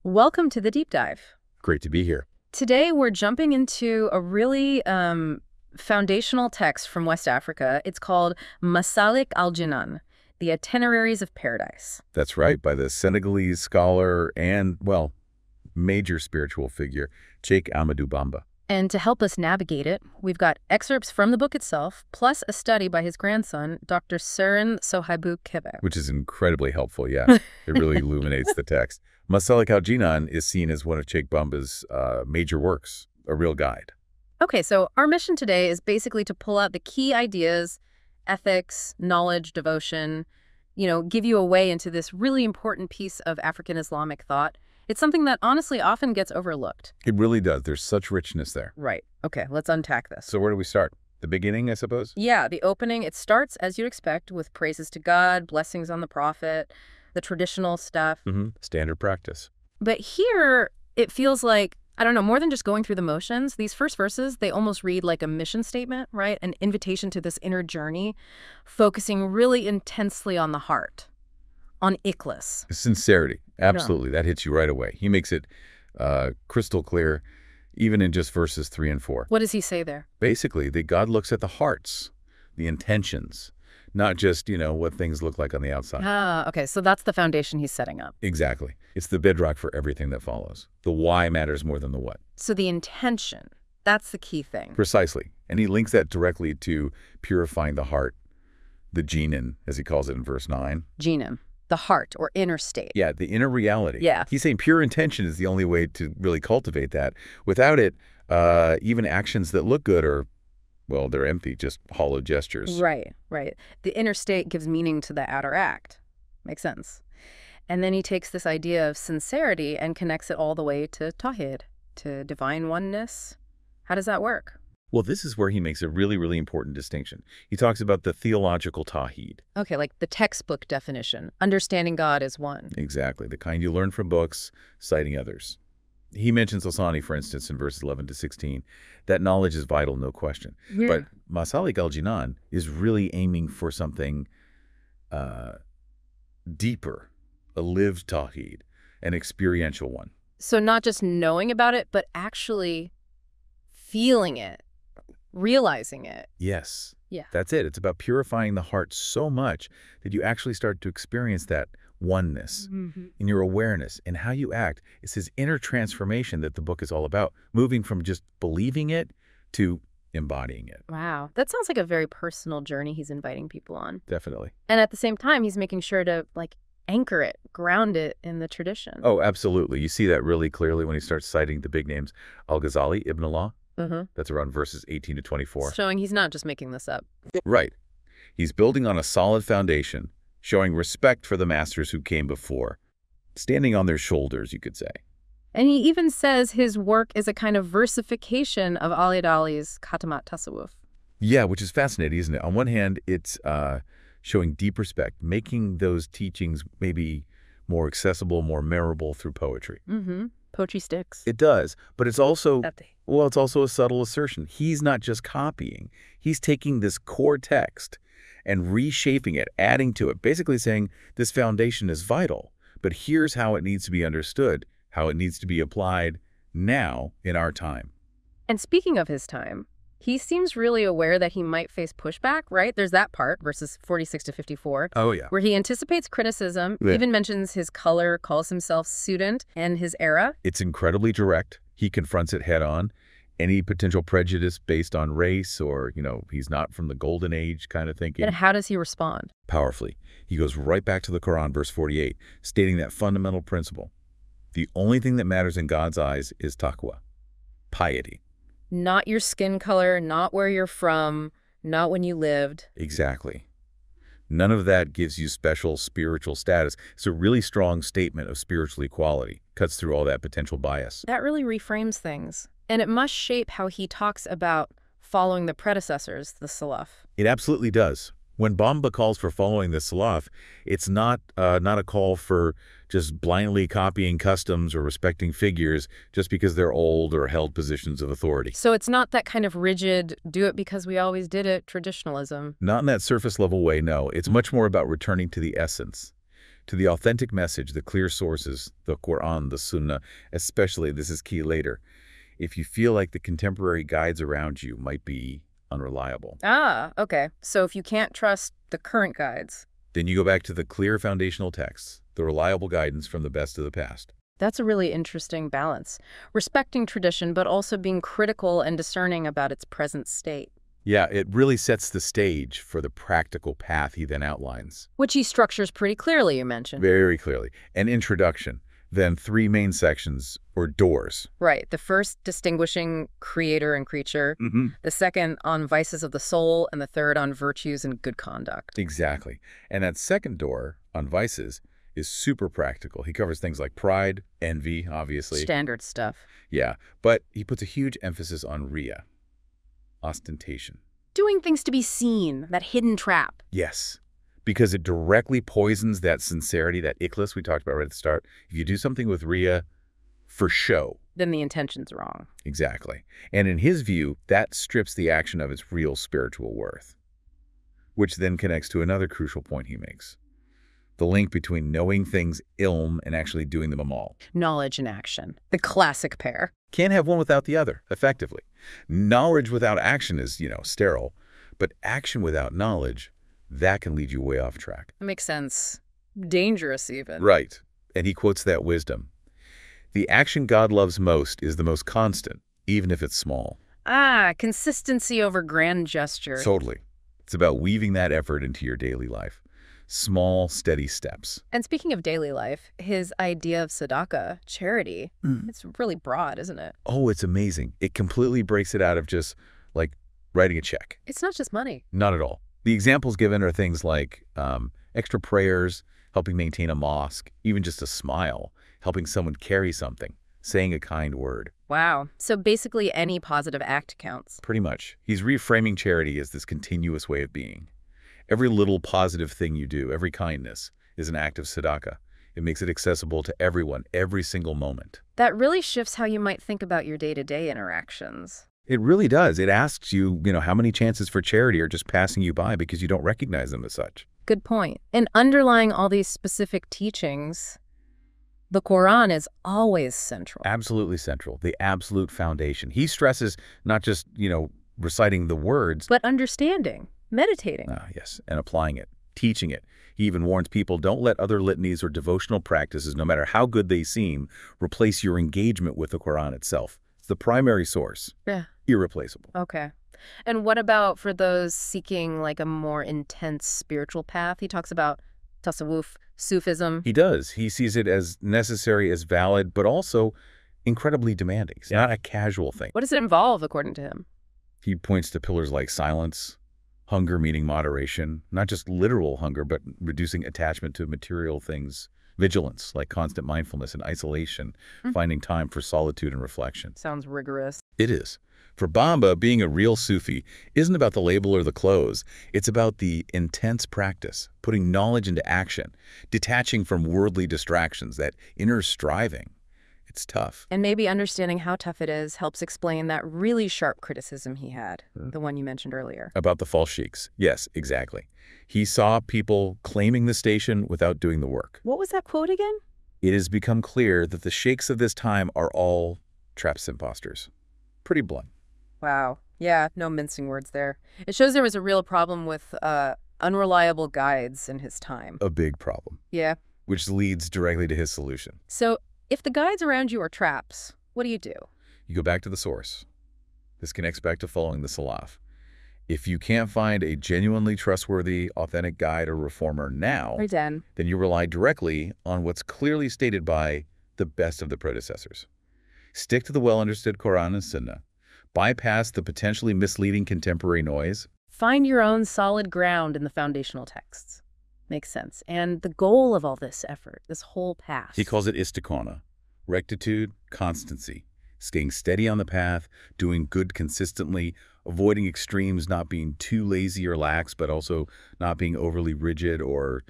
Welcome to the deep dive. Great to be here. Today we're jumping into a really foundational text from West Africa. It's called Masâlik al-Jinân, the Itineraries of Paradise. That's right, by the Senegalese scholar and, well, major spiritual figure, Cheikh Ahmadou Bamba. And to help us navigate it, we've got excerpts from the book itself, plus a study by his grandson, Dr. Seren Sohaibou Kébé. Which is incredibly helpful, yeah. It really illuminates the text. Masâlik al-Jinân is seen as one of Cheikh Bamba's major works, a real guide. Okay, so our mission today is basically to pull out the key ideas, ethics, knowledge, devotion, give you a way into this really important piece of African Islamic thought. It's something that honestly often gets overlooked. It really does. There's such richness there. Right. Okay, let's unpack this. So where do we start? The beginning, I suppose? Yeah, the opening. It starts, as you'd expect, with praises to God, blessings on the prophet, the traditional stuff. Standard practice. But here, it feels like, I don't know, more than just going through the motions. These first verses, they almost read like a mission statement, right? An invitation to this inner journey, focusing really intensely on the heart, on ikhlas. Sincerity. Absolutely. Yeah. That hits you right away. He makes it crystal clear, even in just verses 3 and 4. What does he say there? Basically, that God looks at the hearts, the intentions, not just, what things look like on the outside. Ah, okay. So that's the foundation he's setting up. Exactly. It's the bedrock for everything that follows. The why matters more than the what. So the intention, that's the key thing. Precisely. And he links that directly to purifying the heart, the Jinân, as he calls it in verse 9. Jinân. The heart or inner state. Yeah, the inner reality. Yeah. He's saying pure intention is the only way to really cultivate that. Without it, even actions that look good are, well, they're empty, just hollow gestures. Right, right. The inner state gives meaning to the outer act. Makes sense. And then he takes this idea of sincerity and connects it all the way to tawhid, to divine oneness. How does that work? Well, this is where he makes a really, really important distinction. He talks about the theological tawhid. Okay, like the textbook definition, understanding God as one. Exactly, the kind you learn from books, citing others. He mentions Lasani, for instance, in verses 11 to 16. That knowledge is vital, no question. Yeah. But Masâlik al-Jinân is really aiming for something deeper, a lived tawhid, an experiential one. So not just knowing about it, but actually feeling it. Realizing it. Yes. Yeah. That's it. It's about purifying the heart so much that you actually start to experience that oneness in your awareness and how you act. It's his inner transformation that the book is all about, moving from just believing it to embodying it. Wow. That sounds like a very personal journey he's inviting people on. Definitely. And at the same time, he's making sure to anchor it, ground it in the tradition. Oh, absolutely. You see that really clearly when he starts citing the big names, Al-Ghazali, Ibn Allah. That's around verses 18 to 24. Showing he's not just making this up. Right. He's building on a solid foundation, showing respect for the masters who came before, standing on their shoulders, you could say. And he even says his work is a kind of versification of Ali Dali's Khatamat Tasawwuf. Yeah, which is fascinating, isn't it? On one hand, it's showing deep respect, making those teachings maybe more accessible, more memorable through poetry. Poetry sticks. It does, but it's also, well, it's also a subtle assertion. He's not just copying. He's taking this core text and reshaping it, adding to it, basically saying this foundation is vital, but here's how it needs to be understood, how it needs to be applied now in our time. And speaking of his time, he seems really aware that he might face pushback, right? There's that part, verses 46 to 54. Oh, yeah. Where he anticipates criticism, even mentions his color, calls himself student, and his era. It's incredibly direct. He confronts it head on. Any potential prejudice based on race or, he's not from the golden age kind of thinking. And how does he respond? Powerfully. He goes right back to the Quran, verse 48, stating that fundamental principle. The only thing that matters in God's eyes is taqwa, piety. Not your skin color, not where you're from, not when you lived. Exactly. None of that gives you special spiritual status. It's a really strong statement of spiritual equality. Cuts through all that potential bias. That really reframes things. And it must shape how he talks about following the predecessors, the Salaf. It absolutely does. When Bamba calls for following the Salaf, it's not a call for just blindly copying customs or respecting figures just because they're old or held positions of authority. So it's not that kind of rigid, do it because we always did it, traditionalism. Not in that surface level way, no. It's much more about returning to the essence, to the authentic message, the clear sources, the Quran, the Sunnah, especially, this is key later, if you feel like the contemporary guides around you might be unreliable. Ah, okay. So if you can't trust the current guides, then you go back to the clear foundational texts, the reliable guidance from the best of the past. that's a really interesting balance. Respecting tradition, but also being critical and discerning about its present state. Yeah, it really sets the stage for the practical path he then outlines. Which he structures pretty clearly, you mentioned. Very clearly. An introduction, then 3 main sections, or doors. Right. The first distinguishing creator and creature, the second on vices of the soul, and the third on virtues and good conduct. Exactly. And that second door, on vices, is super practical. He covers things like pride, envy, obviously. Standard stuff. Yeah, but he puts a huge emphasis on riya, ostentation. Doing things to be seen, that hidden trap. Yes, because it directly poisons that sincerity, that ikhlas we talked about right at the start. If you do something with riya for show, then the intention's wrong. Exactly. And in his view, that strips the action of its real spiritual worth, which then connects to another crucial point he makes. The link between knowing things ilm and actually doing them amal. Knowledge and action. The classic pair. Can't have one without the other, effectively. Knowledge without action is, sterile. But action without knowledge, that can lead you way off track. That makes sense. Dangerous, even. Right. And he quotes that wisdom. The action God loves most is the most constant, even if it's small. Ah, consistency over grand gesture. Totally. It's about weaving that effort into your daily life. Small, steady steps. And speaking of daily life, his idea of tzedakah, charity, it's really broad, isn't it? Oh, it's amazing. It completely breaks it out of just, like, writing a check. It's not just money. Not at all. The examples given are things like extra prayers, helping maintain a mosque, even just a smile, helping someone carry something, saying a kind word. Wow. So basically any positive act counts. Pretty much. He's reframing charity as this continuous way of being. Every little positive thing you do, every kindness, is an act of tzedakah. It makes it accessible to everyone, every single moment. That really shifts how you might think about your day-to-day interactions. It really does. It asks you, how many chances for charity are just passing you by because you don't recognize them as such. Good point. And underlying all these specific teachings, the Quran is always central. Absolutely central. The absolute foundation. He stresses not just, reciting the words, but understanding. Meditating. Yes, and applying it, teaching it. He even warns people, don't let other litanies or devotional practices, no matter how good they seem, replace your engagement with the Quran itself. It's the primary source. Yeah. Irreplaceable. Okay. And what about for those seeking like a more intense spiritual path? He talks about tasawwuf, Sufism. He does. He sees it as necessary, as valid, but also incredibly demanding. It's not a casual thing. What does it involve, according to him? He points to pillars like silence, hunger meaning moderation, not just literal hunger, but reducing attachment to material things, vigilance, like constant mindfulness and isolation, finding time for solitude and reflection. Sounds rigorous. It is. For Bamba, being a real Sufi isn't about the label or the clothes. It's about the intense practice, putting knowledge into action, detaching from worldly distractions, that inner striving. It's tough. And maybe understanding how tough it is helps explain that really sharp criticism he had, the one you mentioned earlier. About the false sheiks. Yes, exactly. He saw people claiming the station without doing the work. What was that quote again? It has become clear that the sheiks of this time are all traps imposters. Pretty blunt. Wow. Yeah, no mincing words there. It shows there was a real problem with unreliable guides in his time. A big problem. Yeah. Which leads directly to his solution. So if the guides around you are traps, what do? You go back to the source. This connects back to following the Salaf. If you can't find a genuinely trustworthy, authentic guide or reformer now, then you rely directly on what's clearly stated by the best of the predecessors. Stick to the well-understood Quran and Sunnah. Bypass the potentially misleading contemporary noise. Find your own solid ground in the foundational texts. Makes sense. And the goal of all this effort, this whole path. He calls it istiqana, rectitude, constancy, staying steady on the path, doing good consistently, avoiding extremes, not being too lazy or lax, but also not being overly rigid or,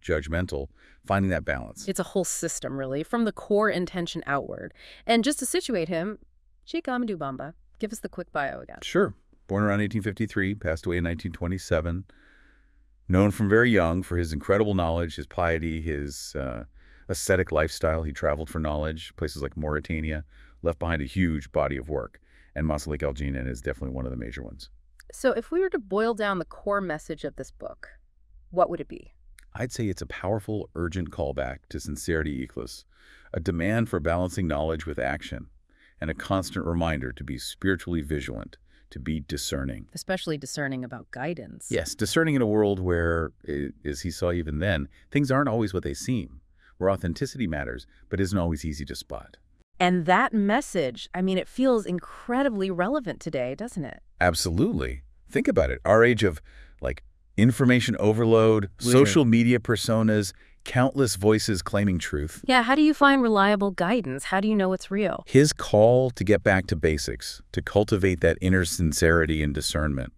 judgmental, finding that balance. It's a whole system, really, from the core intention outward. And just to situate him, Cheikh Ahmadou Bamba, give us the quick bio again. Sure. Born around 1853, passed away in 1927. Known from very young for his incredible knowledge, his piety, his ascetic lifestyle. He traveled for knowledge, places like Mauritania, left behind a huge body of work. And Masâlik al-Jinân is definitely one of the major ones. So if we were to boil down the core message of this book, what would it be? I'd say it's a powerful, urgent callback to sincerity ikhlas, a demand for balancing knowledge with action, and a constant reminder to be spiritually vigilant, to be discerning. Especially discerning about guidance. Yes, discerning in a world where, as he saw even then, things aren't always what they seem, where authenticity matters, but isn't always easy to spot. And that message, I mean, it feels incredibly relevant today, doesn't it? Absolutely. Think about it. Our age of, like, information overload, social media personas, countless voices claiming truth. Yeah, how do you find reliable guidance? How do you know it's real? His call to get back to basics, to cultivate that inner sincerity and discernment,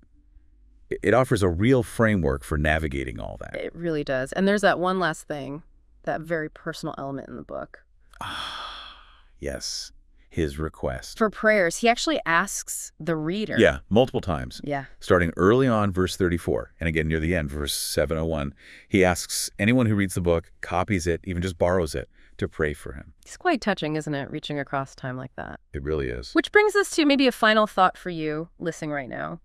it offers a real framework for navigating all that. It really does. And there's that one last thing, that very personal element in the book. Yes, his request. For prayers, he actually asks the reader. Yeah, multiple times. Yeah. Starting early on, verse 34, and again near the end, verse 701, he asks anyone who reads the book, copies it, even just borrows it, to pray for him. It's quite touching, isn't it, reaching across time like that? It really is. Which brings us to maybe a final thought for you listening right now.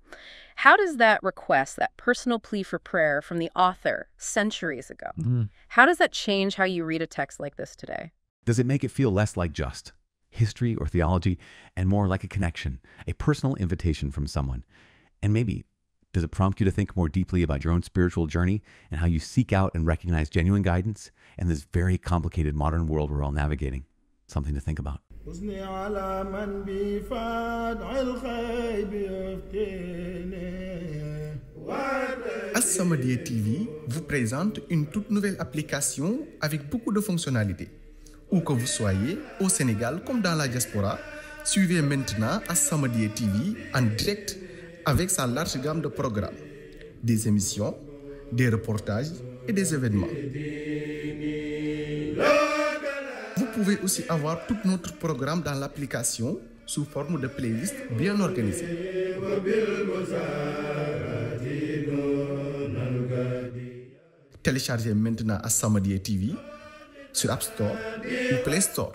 How does that request, that personal plea for prayer from the author centuries ago, how does that change how you read a text like this today? Does it make it feel less like just history or theology and more like a connection, a personal invitation from someone? And maybe, does it prompt you to think more deeply about your own spiritual journey and how you seek out and recognize genuine guidance in this very complicated modern world we're all navigating? Something to think about. As-Samadiyya TV vous présente une toute nouvelle application avec beaucoup de fonctionnalités. Où que vous soyez, au Sénégal comme dans la diaspora, suivez maintenant As-Samadiyya TV en direct avec sa large gamme de programmes, des émissions, des reportages et des événements. Vous pouvez aussi avoir tout notre programme dans l'application sous forme de playlist bien organisée. Téléchargez maintenant As-Samadiyya TV sur App Store ou Play Store.